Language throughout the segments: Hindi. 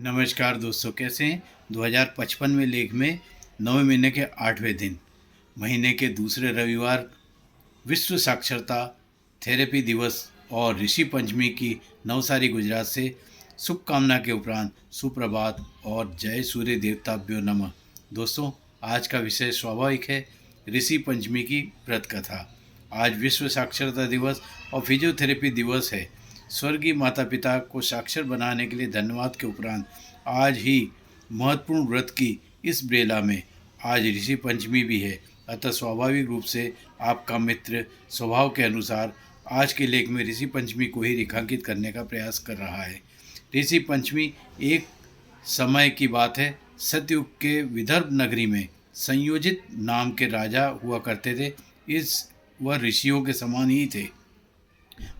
नमस्कार दोस्तों, कैसे हैं। 2055 में लेख में 9वें महीने के 8वें दिन, महीने के दूसरे रविवार, विश्व साक्षरता थेरेपी दिवस और ऋषि पंचमी की नवसारी गुजरात से शुभकामना के उपरांत सुप्रभात और जय सूर्य देवताभ्यो नमः। दोस्तों, आज का विषय स्वाभाविक है, ऋषि पंचमी की व्रत कथा। आज विश्व साक्षरता दिवस और फिजियोथेरेपी दिवस है। स्वर्गीय माता पिता को साक्षर बनाने के लिए धन्यवाद के उपरांत आज ही महत्वपूर्ण व्रत की इस बेला में आज ऋषि पंचमी भी है। अतः स्वाभाविक रूप से आपका मित्र स्वभाव के अनुसार आज के लेख में ऋषि पंचमी को ही रेखांकित करने का प्रयास कर रहा है। ऋषि पंचमी एक समय की बात है। सतयुग के विदर्भ नगरी में संयोजित नाम के राजा हुआ करते थे। वह ऋषियों के समान ही थे।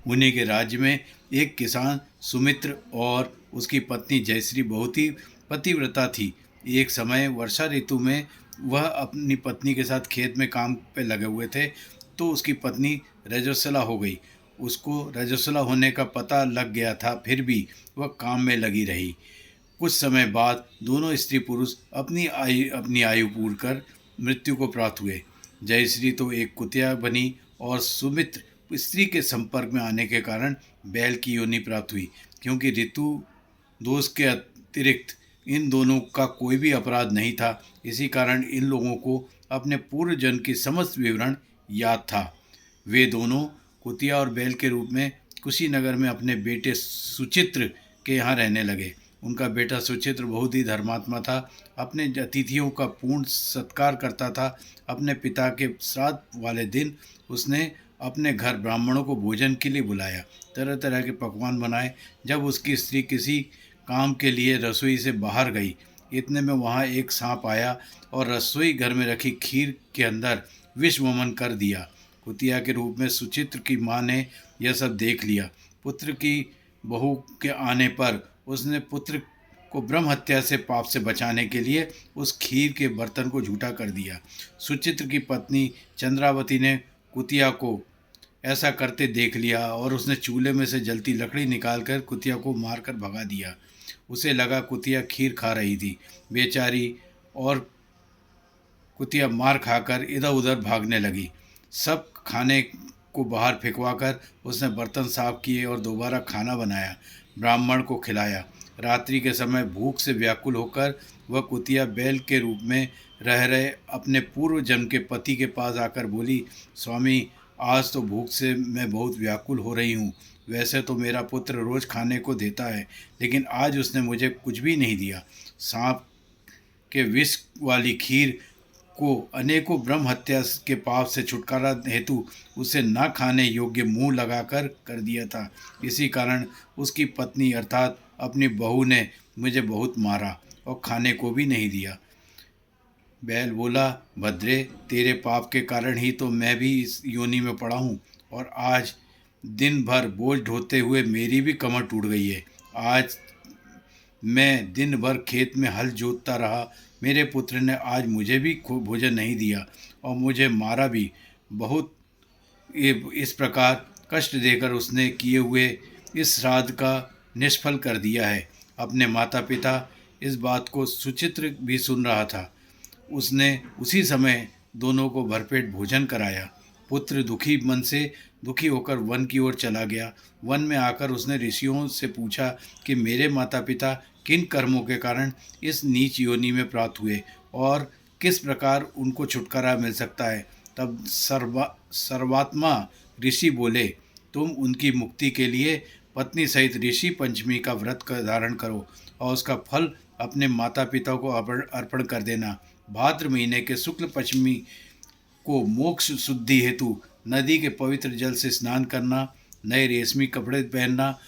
उन्हीं के राज्य में एक किसान सुमित्र और उसकी पत्नी जयश्री बहुत ही पतिव्रता थी। एक समय वर्षा ऋतु में वह अपनी पत्नी के साथ खेत में काम पे लगे हुए थे, तो उसकी पत्नी रजस्वला हो गई। उसको रजस्वला होने का पता लग गया था, फिर भी वह काम में लगी रही। कुछ समय बाद दोनों स्त्री पुरुष अपनी आयु पूर्ण कर मृत्यु को प्राप्त हुए। जयश्री तो एक कुतिया बनी और सुमित्र स्त्री के संपर्क में आने के कारण बैल की योनि प्राप्त हुई। क्योंकि ऋतु दोष के अतिरिक्त इन दोनों का कोई भी अपराध नहीं था, इसी कारण इन लोगों को अपने पूर्व जन्म की समस्त विवरण याद था। वे दोनों कुतिया और बैल के रूप में कुशीनगर में अपने बेटे सुचित्र के यहाँ रहने लगे। उनका बेटा सुचित्र बहुत ही धर्मात्मा था। अपने अतिथियों का पूर्ण सत्कार करता था। अपने पिता के श्राद्ध वाले दिन उसने अपने घर ब्राह्मणों को भोजन के लिए बुलाया, तरह तरह के पकवान बनाए। जब उसकी स्त्री किसी काम के लिए रसोई से बाहर गई, इतने में वहाँ एक सांप आया और रसोई घर में रखी खीर के अंदर विष वमन कर दिया। कुतिया के रूप में सुचित्र की माँ ने यह सब देख लिया। पुत्र की बहू के आने पर उसने पुत्र को ब्रह्म हत्या से पाप से बचाने के लिए उस खीर के बर्तन को झूठा कर दिया। सुचित्र की पत्नी चंद्रावती ने कुतिया को ऐसा करते देख लिया और उसने चूल्हे में से जलती लकड़ी निकालकर कुतिया को मारकर भगा दिया। उसे लगा कुतिया खीर खा रही थी। बेचारी और कुतिया मार खाकर इधर उधर भागने लगी। सब खाने को बाहर फेंकवा कर उसने बर्तन साफ किए और दोबारा खाना बनाया, ब्राह्मण को खिलाया। रात्रि के समय भूख से व्याकुल होकर वह कुतिया बैल के रूप में रह रहे अपने पूर्व जन्म के पति के पास आकर बोली, स्वामी, आज तो भूख से मैं बहुत व्याकुल हो रही हूँ। वैसे तो मेरा पुत्र रोज खाने को देता है, लेकिन आज उसने मुझे कुछ भी नहीं दिया। सांप के विष वाली खीर को अनेकों ब्रह्म हत्या के पाप से छुटकारा हेतु उसे न खाने योग्य मुंह लगाकर कर दिया था। इसी कारण उसकी पत्नी अर्थात अपनी बहू ने मुझे बहुत मारा और खाने को भी नहीं दिया। बैल बोला, भद्रे, तेरे पाप के कारण ही तो मैं भी इस योनि में पड़ा हूँ, और आज दिन भर बोझ ढोते हुए मेरी भी कमर टूट गई है। आज मैं दिन भर खेत में हल जोतता रहा। मेरे पुत्र ने आज मुझे भी भोजन नहीं दिया और मुझे मारा भी बहुत। इस प्रकार कष्ट देकर उसने किए हुए इस श्राद्ध का निष्फल कर दिया है। अपने माता पिता इस बात को सुचित्र भी सुन रहा था। उसने उसी समय दोनों को भरपेट भोजन कराया। पुत्र दुखी मन से दुखी होकर वन की ओर चला गया। वन में आकर उसने ऋषियों से पूछा कि मेरे माता पिता किन कर्मों के कारण इस नीच योनि में प्राप्त हुए और किस प्रकार उनको छुटकारा मिल सकता है। तब सर्वात्मा ऋषि बोले, तुम उनकी मुक्ति के लिए पत्नी सहित ऋषि पंचमी का व्रत का धारण करो और उसका फल अपने माता पिता को अर्पण कर देना। भाद्र महीने के शुक्ल पंचमी को मोक्ष शुद्धि हेतु नदी के पवित्र जल से स्नान करना, नए रेशमी कपड़े पहनना,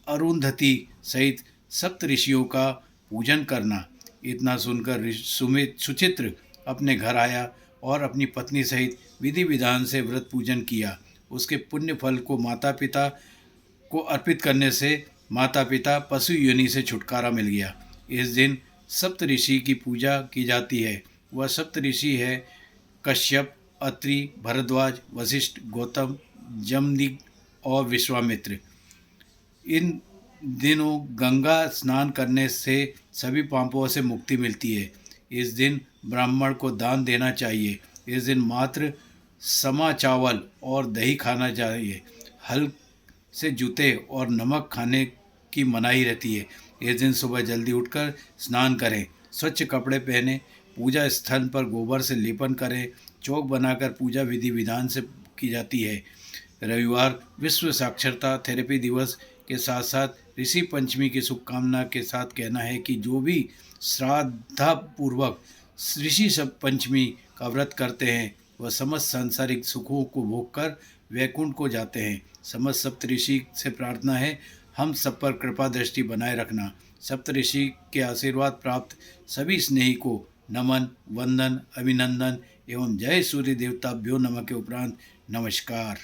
अरुंधति सहित सप्त ऋषियों का पूजन करना। इतना सुनकर सुचित्र अपने घर आया और अपनी पत्नी सहित विधि विधान से व्रत पूजन किया। उसके पुण्य फल को माता पिता को अर्पित करने से माता पिता पशु योनि से छुटकारा मिल गया। इस दिन सप्त ऋषि की पूजा की जाती है। वह सप्त ऋषि है कश्यप, अत्रि, भरद्वाज, वशिष्ठ, गौतम, जमदग्नि और विश्वामित्र। इन दिनों गंगा स्नान करने से सभी पापों से मुक्ति मिलती है। इस दिन ब्राह्मण को दान देना चाहिए। इस दिन मात्र समा चावल और दही खाना चाहिए। हल से जूते और नमक खाने की मनाही रहती है। इस दिन सुबह जल्दी उठकर स्नान करें, स्वच्छ कपड़े पहने, पूजा स्थल पर गोबर से लेपन करें, चौक बनाकर पूजा विधि विधान से की जाती है। रविवार विश्व साक्षरता थेरेपी दिवस के साथ साथ ऋषि पंचमी की शुभकामना के साथ कहना है कि जो भी श्रद्धापूर्वक ऋषि सब पंचमी का व्रत करते हैं वह समस्त सांसारिक सुखों को भोग कर वैकुंठ को जाते हैं। समस्त सप्तऋषि से प्रार्थना है, हम सब पर कृपा दृष्टि बनाए रखना। सप्तऋषि के आशीर्वाद प्राप्त सभी स्नेही को नमन, वंदन, अभिनंदन एवं जय सूर्य देवताभ्यो नमः के उपरांत नमस्कार।